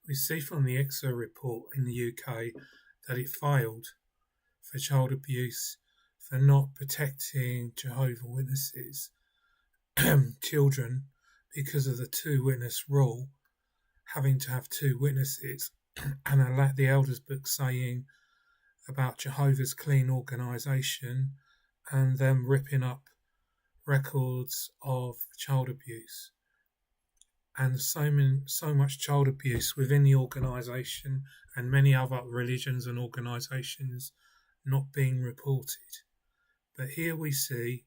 We see from the EXA report in the UK that it failed for child abuse, for not protecting Jehovah's Witnesses children because of the two-witness rule, having to have two witnesses, and the Elders book saying about Jehovah's clean organisation and them ripping up records of child abuse, and so much child abuse within the organisation and many other religions and organisations not being reported. But here we see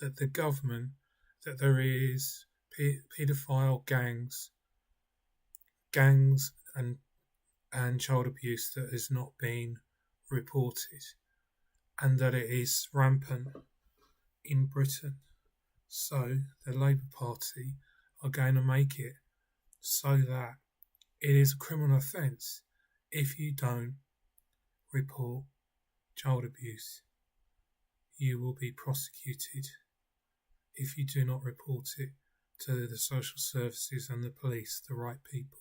that the government, that there is paedophile gangs and child abuse that has not been reported, and that it is rampant in Britain. So the Labour Party are going to make it so that it is a criminal offence if you don't report child abuse. You will be prosecuted if you do not report it to the social services and the police, the right people.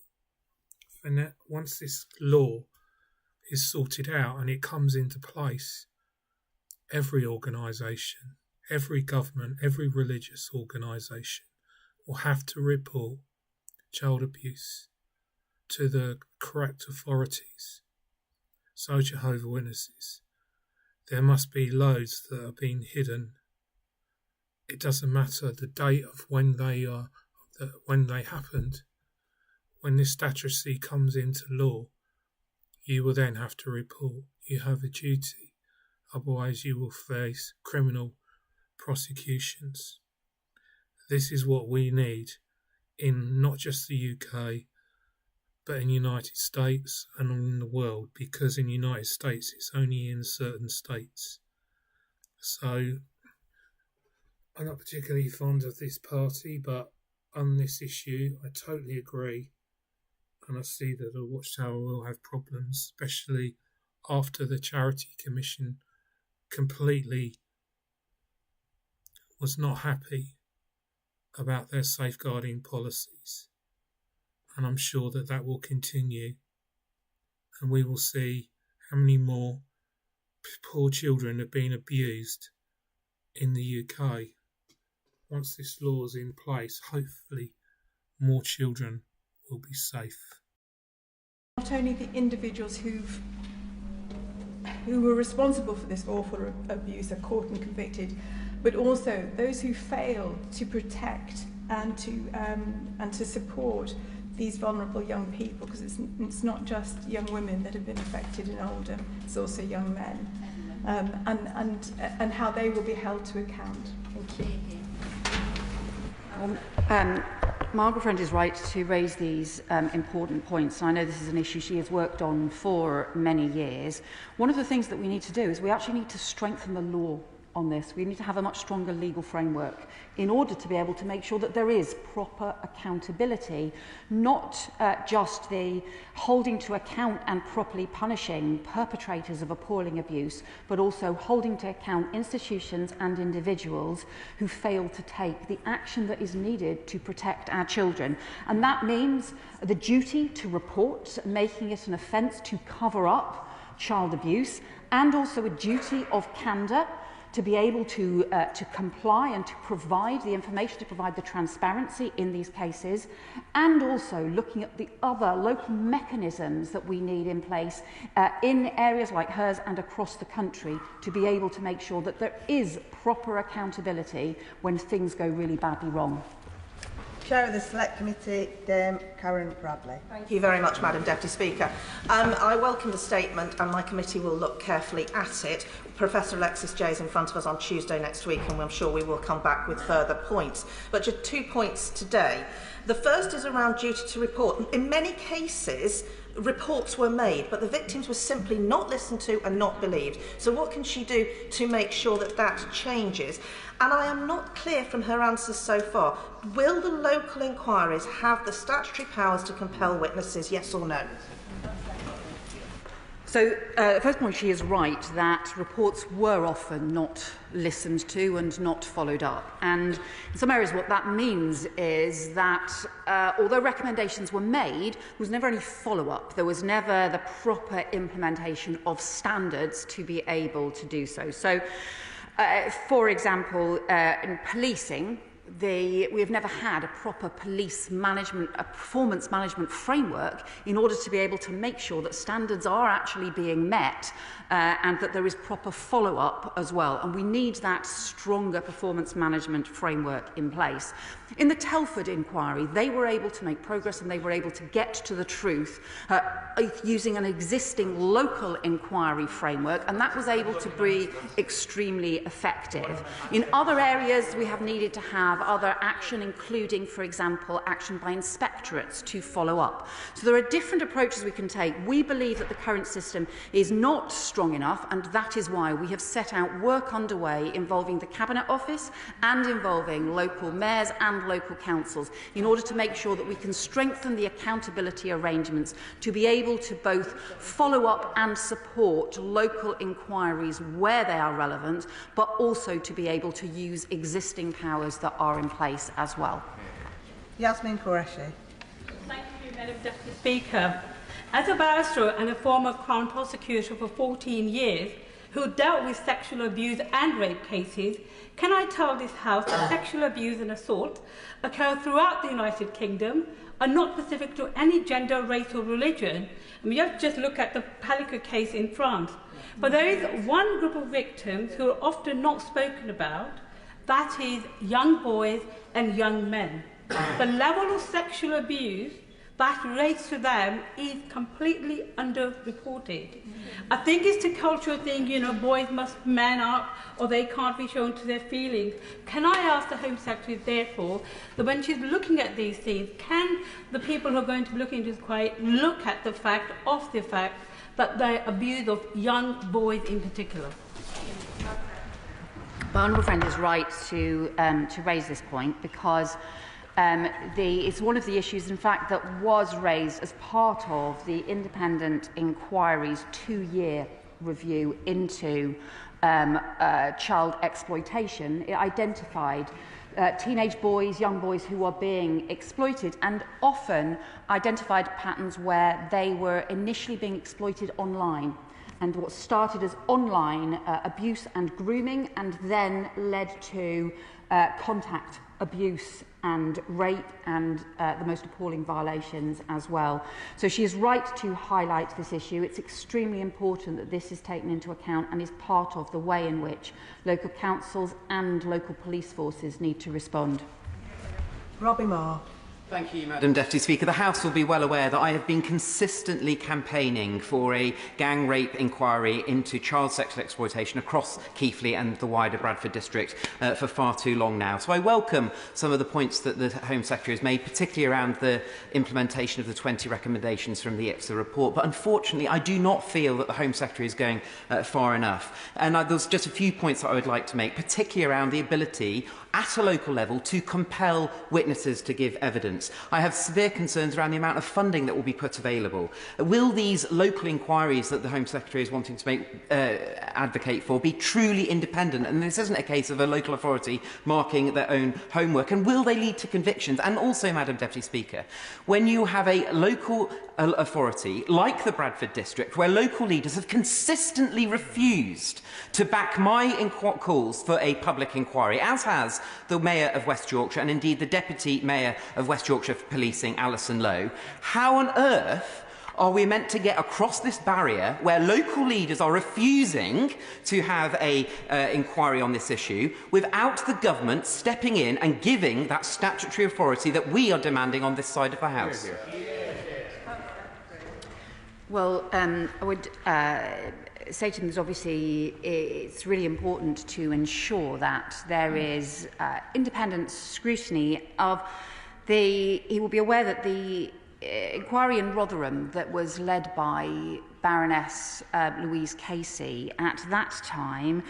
And once this law is sorted out and it comes into place, every organisation, every government, every religious organisation will have to report child abuse to the correct authorities. So Jehovah's Witnesses, there must be loads that are being hidden. It doesn't matter the date of when they happened. When this statute comes into law, you will then have to report. You have a duty. Otherwise you will face criminal prosecutions. This is what we need in not just the UK, but in the United States and in the world, because in the United States it's only in certain states. So I'm not particularly fond of this party, but on this issue I totally agree, and I see that the Watchtower will have problems, especially after the Charity Commission completely was not happy about their safeguarding policies. And I'm sure that that will continue, and we will see how many more poor children are being abused in the UK. Once this law is in place, hopefully more children will be safe. Not only the individuals who were responsible for this awful abuse are caught and convicted, but also those who fail to protect and to support these vulnerable young people, because it's not just young women that have been affected in Oldham, it's also young men, and how they will be held to account. Thank you. Margaret Friend is right to raise these important points. I know this is an issue she has worked on for many years. One of the things that we need to do is we actually need to strengthen the law on this. We need to have a much stronger legal framework in order to be able to make sure that there is proper accountability, not just the holding to account and properly punishing perpetrators of appalling abuse, but also holding to account institutions and individuals who fail to take the action that is needed to protect our children. And that means the duty to report, making it an offence to cover up child abuse, and also a duty of candour to be able to comply and to provide the information, to provide the transparency in these cases, and also looking at the other local mechanisms that we need in place in areas like hers and across the country to be able to make sure that there is proper accountability when things go really badly wrong. Chair of the Select Committee, Dame Karen Bradley. Thank you very much, Madam Deputy Speaker. I welcome the statement, and my committee will look carefully at it. Professor Alexis Jay is in front of us on Tuesday next week, and I'm sure we will come back with further points. But just 2 points today. The first is around duty to report. In many cases, reports were made, but the victims were simply not listened to and not believed. So what can she do to make sure that that changes? And I am not clear from her answers so far. Will the local inquiries have the statutory powers to compel witnesses, yes or no? So, the first point, she is right that reports were often not listened to and not followed up. And in some areas what that means is that although recommendations were made, there was never any follow-up. There was never the proper implementation of standards to be able to do so. So, for example, in policing, we have never had a proper police management, a performance management framework in order to be able to make sure that standards are actually being met and that there is proper follow-up as well. And we need that stronger performance management framework in place. In the Telford inquiry, they were able to make progress and they were able to get to the truth using an existing local inquiry framework, and that was able to be extremely effective. In other areas, we have needed to have other action, including, for example, action by inspectorates to follow up. So there are different approaches we can take. We believe that the current system is not strong enough, and that is why we have set out work underway involving the Cabinet Office and involving local mayors and local councils in order to make sure that we can strengthen the accountability arrangements to be able to both follow up and support local inquiries where they are relevant, but also to be able to use existing powers that are in place as well. Yasmin Qureshi. Thank you, Madam Deputy Speaker. As a barrister and a former Crown prosecutor for 14 years, who dealt with sexual abuse and rape cases, can I tell this House that sexual abuse and assault occur throughout the United Kingdom, are not specific to any gender, race or religion. I mean, you have to just look at the Palica case in France. But there is one group of victims who are often not spoken about, that is young boys and young men. The level of sexual abuse that relates to them is completely underreported. I think it's a cultural thing, you know, boys must man up or they can't be shown to their feelings. Can I ask the Home Secretary, therefore, that when she's looking at these things, can the people who are going to be looking into this inquiry look at the fact that the abuse of young boys in particular? My honourable friend is right to raise this point because it's one of the issues, in fact, that was raised as part of the independent inquiry's 2-year review into child exploitation. It identified teenage boys, young boys who are being exploited, and often identified patterns where they were initially being exploited online. And what started as online abuse and grooming and then led to contact abuse and rape and the most appalling violations as well. So she is right to highlight this issue. It's extremely important that this is taken into account and is part of the way in which local councils and local police forces need to respond. Robbie Moore. Thank you, Madam Deputy Speaker. The House will be well aware that I have been consistently campaigning for a gang rape inquiry into child sexual exploitation across Keighley and the wider Bradford district for far too long now. So I welcome some of the points that the Home Secretary has made, particularly around the implementation of the 20 recommendations from the IPSA report. But unfortunately, I do not feel that the Home Secretary is going far enough. And there's just a few points that I would like to make, particularly around the ability at a local level to compel witnesses to give evidence. I have severe concerns around the amount of funding that will be put available. Will these local inquiries that the Home Secretary is wanting to advocate for be truly independent? And this isn't a case of a local authority marking their own homework. And will they lead to convictions? And also, Madam Deputy Speaker, when you have a local authority like the Bradford district, where local leaders have consistently refused to back my calls for a public inquiry, as has the Mayor of West Yorkshire and indeed the Deputy Mayor of West Yorkshire for Policing, Alison Lowe, how on earth are we meant to get across this barrier where local leaders are refusing to have an inquiry on this issue without the government stepping in and giving that statutory authority that we are demanding on this side of the House? Well, I would say to them that obviously it's really important to ensure that there is independent scrutiny of he will be aware that the inquiry in Rotherham that was led by Baroness Louise Casey at that time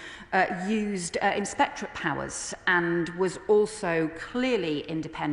used inspectorate powers and was also clearly independent.